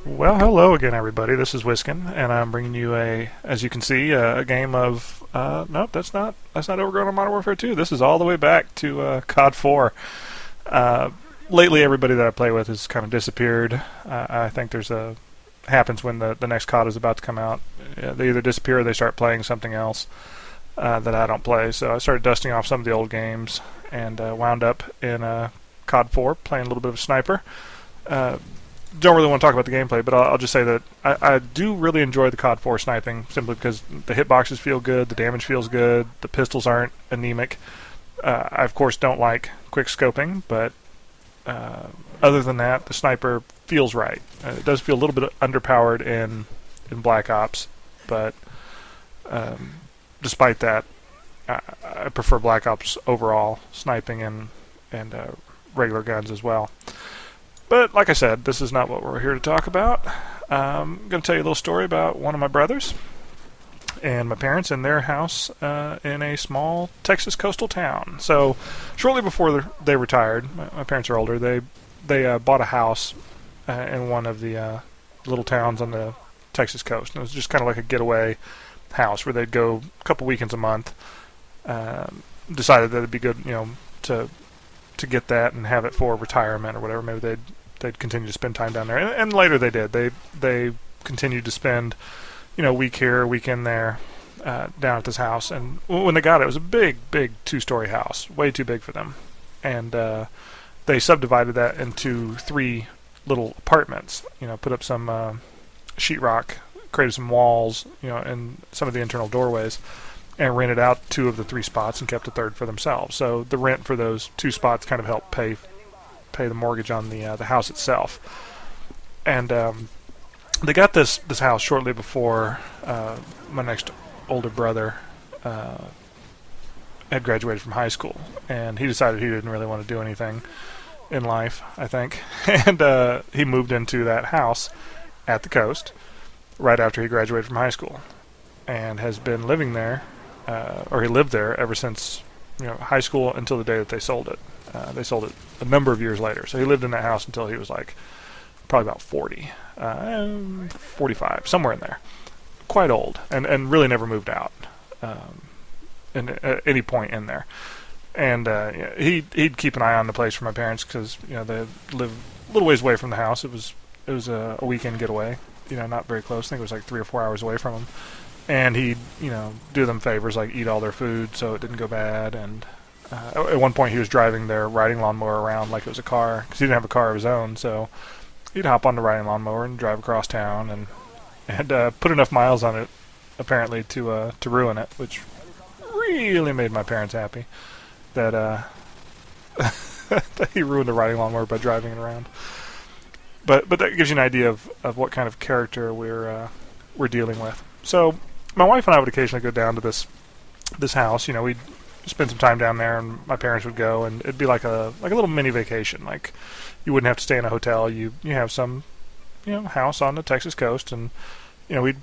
Well, hello again, everybody. This is Wiskin, and I'm bringing you as you can see, a game of. Nope, that's not Overgrown on Modern Warfare 2. This is all the way back to COD4. Uh, Lately, everybody that I play with has kind of disappeared. I think happens when the next COD is about to come out. They either disappear or they start playing something else that I don't play. So I started dusting off some of the old games and wound up in COD4 playing a little bit of Sniper. Don't really want to talk about the gameplay, but I'll just say that I do really enjoy the COD4 sniping simply because the hitboxes feel good, the damage feels good, the pistols aren't anemic. I, of course, don't like quick scoping, but other than that, the sniper feels right. It does feel a little bit underpowered in Black Ops, but despite that, I prefer Black Ops overall, sniping and regular guns as well. But like I said, this is not what we're here to talk about. I'm going to tell you a little story about one of my brothers and my parents in their house in a small Texas coastal town. So shortly before they retired, my parents are older, they bought a house in one of the little towns on the Texas coast. And it was just kind of like a getaway house where they'd go a couple weekends a month. Decided that it'd be good, to get that and have it for retirement or whatever. Maybe they'd continue to spend time down there, and later they did. They continued to spend, week here, week in there, down at this house. And when they got it, it was a big 2-story house, way too big for them. And they subdivided that into 3 little apartments. Put up some sheetrock, created some walls, and some of the internal doorways, and rented out 2 of the 3 spots and kept a third for themselves. So the rent for those 2 spots kind of helped pay the mortgage on the house itself. And they got this house shortly before my next older brother had graduated from high school, and he decided he didn't really want to do anything in life, I think, and he moved into that house at the coast right after he graduated from high school, and has been living there. Or he lived there ever since high school until the day that they sold it. They sold it a number of years later. So he lived in that house until he was probably about 40, 45, somewhere in there. Quite old, and really never moved out at any point in there. And he'd keep an eye on the place for my parents because they live a little ways away from the house. It was a weekend getaway, not very close. I think it was 3 or 4 hours away from them. And he'd, do them favors like eat all their food so it didn't go bad. And at one point he was driving their riding lawnmower around like it was a car because he didn't have a car of his own. So he'd hop on the riding lawnmower and drive across town and put enough miles on it apparently to ruin it, which really made my parents happy that that he ruined the riding lawnmower by driving it around. But that gives you an idea of what kind of character we're dealing with. So my wife and I would occasionally go down to this house. We'd spend some time down there, and my parents would go, and it'd be like a little mini vacation. Like you wouldn't have to stay in a hotel. You have some house on the Texas coast, and we'd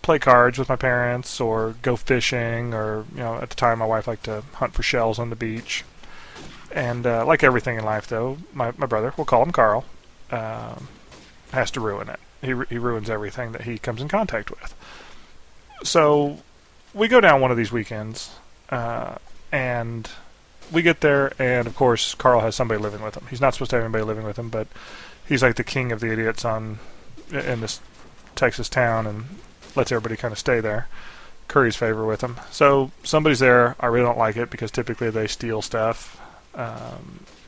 play cards with my parents or go fishing, or at the time my wife liked to hunt for shells on the beach. And like everything in life, though, my brother, we'll call him Carl, has to ruin it. He ruins everything that he comes in contact with. So we go down one of these weekends, and we get there, and of course Carl has somebody living with him. He's not supposed to have anybody living with him, but he's like the king of the idiots in this Texas town, and lets everybody kind of stay there. Curries favor with him. So somebody's there. I really don't like it because typically they steal stuff.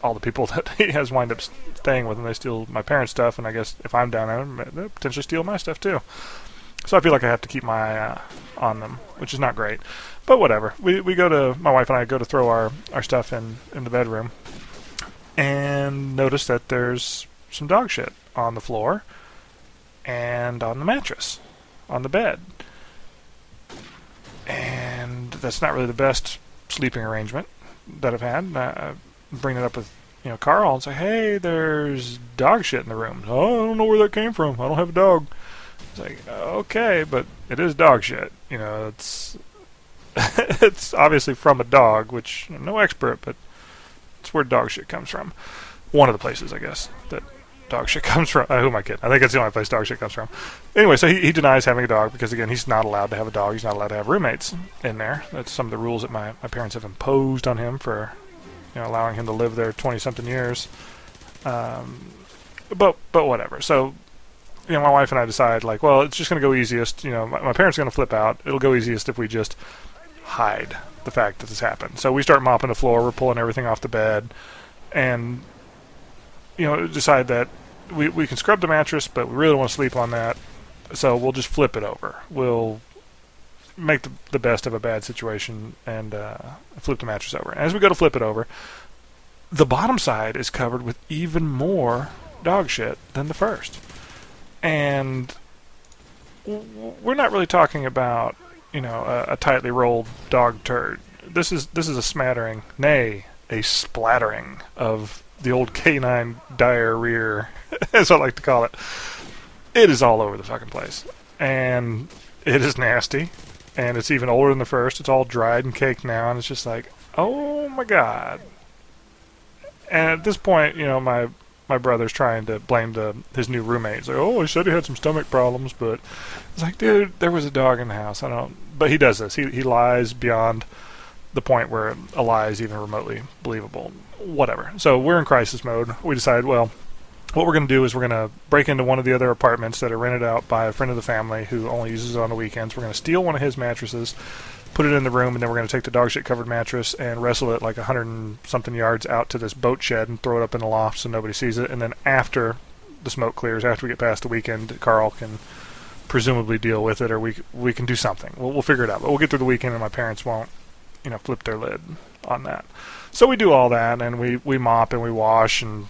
All the people that he has wind up staying with him, they steal my parents' stuff, and I guess if I'm down there, they'll potentially steal my stuff too. So I feel like I have to keep my eye on them, which is not great. But whatever. My wife and I go to throw our stuff in the bedroom, and notice that there's some dog shit on the floor and on the mattress, on the bed. And that's not really the best sleeping arrangement that I've had. Bring it up with Carl and say, hey, there's dog shit in the room. Oh, I don't know where that came from. I don't have a dog. It's like, okay, but it is dog shit. It's it's obviously from a dog, which I'm no expert, but it's where dog shit comes from. One of the places, I guess, that dog shit comes from. Who am I kidding? I think it's the only place dog shit comes from. Anyway, so he denies having a dog because, again, he's not allowed to have a dog. He's not allowed to have roommates in there. That's some of the rules that my parents have imposed on him for, allowing him to live there 20-something years. But whatever. So, my wife and I decide, like, well, it's just going to go easiest. My parents are going to flip out. It'll go easiest if we just hide the fact that this happened. So we start mopping the floor. We're pulling everything off the bed. And, decide that we can scrub the mattress, but we really don't want to sleep on that. So we'll just flip it over. We'll make the best of a bad situation and flip the mattress over. And as we go to flip it over, the bottom side is covered with even more dog shit than the first. And we're not really talking about, a tightly rolled dog turd. This is a smattering, nay, a splattering of the old canine diarrhea, as I like to call it. It is all over the fucking place. And it is nasty. And it's even older than the first. It's all dried and caked now. And it's just like, oh my God. And at this point, my brother's trying to blame his new roommate. He's like, oh, he said he had some stomach problems. But it's like, dude, there was a dog in the house. But he does this. He lies beyond the point where a lie is even remotely believable. Whatever. So we're in crisis mode. We decide, well, what we're going to do is we're going to break into one of the other apartments that are rented out by a friend of the family who only uses it on the weekends. We're going to steal one of his mattresses, put it in the room, and then we're going to take the dog shit covered mattress and wrestle it like 100 and something yards out to this boat shed and throw it up in the loft so nobody sees it. And then after the smoke clears, after we get past the weekend, Carl can presumably deal with it, or we can do something. We'll figure it out. But we'll get through the weekend and my parents won't, flip their lid on that. So we do all that, and we mop and we wash, and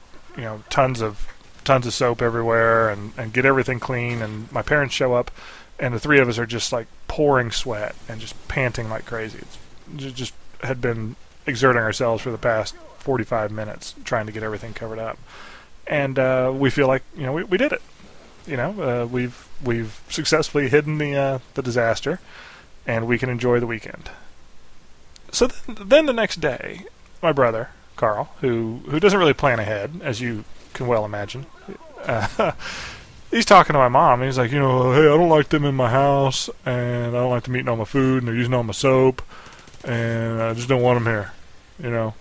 tons of soap everywhere, and get everything clean. And my parents show up, and the three of us are just like pouring sweat and just panting like crazy. It's just had been exerting ourselves for the past 45 minutes trying to get everything covered up, and we feel like we did it. We've successfully hidden the disaster, and we can enjoy the weekend. So then the next day, my brother, Carl, who doesn't really plan ahead, as you can well imagine, he's talking to my mom, and he's like, hey, I don't like them in my house, and I don't like them eating all my food, and they're using all my soap, and I just don't want them here,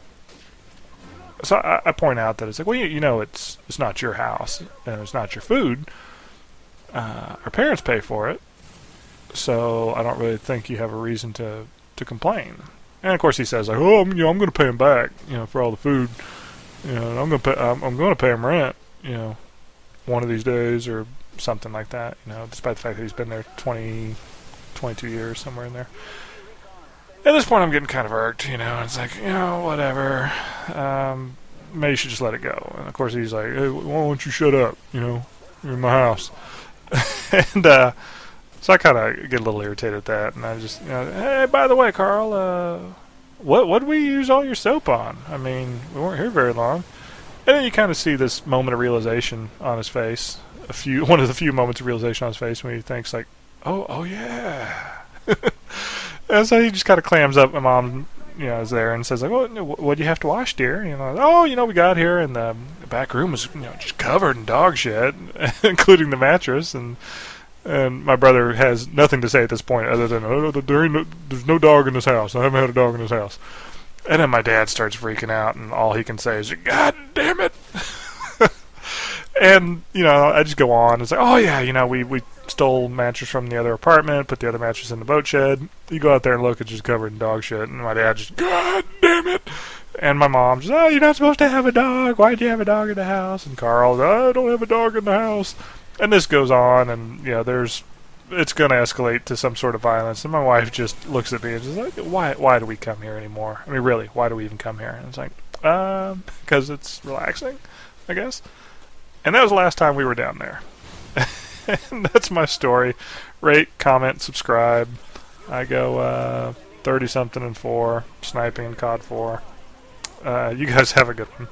So I point out that it's like, well, it's not your house, and it's not your food. Our parents pay for it, so I don't really think you have a reason to complain. And of course he says, like, oh, I'm going to pay him back, for all the food. And I'm going to pay him rent, one of these days or something like that. Despite the fact that he's been there 22 years, somewhere in there. At this point, I'm getting kind of irked. It's like, whatever. Maybe you should just let it go. And of course he's like, hey, why don't you shut up? You're in my house. And so I kind of get a little irritated at that, and I just, hey, by the way, Carl, what did we use all your soap on? I mean, we weren't here very long. And then you kind of see this moment of realization on his face, one of the few moments of realization on his face when he thinks like, oh yeah. And so he just kind of clams up. My mom, is there and says like, oh, what do you have to wash, dear? We got here, and the back room was, just covered in dog shit, including the mattress, and my brother has nothing to say at this point other than, there's no dog in this house. I haven't had a dog in this house. And then my dad starts freaking out, and all he can say is, God damn it! And, I just go on. It's like, oh yeah, we stole mattress from the other apartment, put the other mattress in the boat shed. You go out there and look, it's just covered in dog shit. And my dad just, God damn it! And my mom just, oh, you're not supposed to have a dog. Why'd you have a dog in the house? And Carl, I don't have a dog in the house. And this goes on, and it's going to escalate to some sort of violence. And my wife just looks at me and is like, why do we come here anymore? I mean, really, why do we even come here? And it's like, because it's relaxing, I guess. And that was the last time we were down there. And that's my story. Rate, comment, subscribe. I go 30-something and 4, sniping in COD4. You guys have a good one.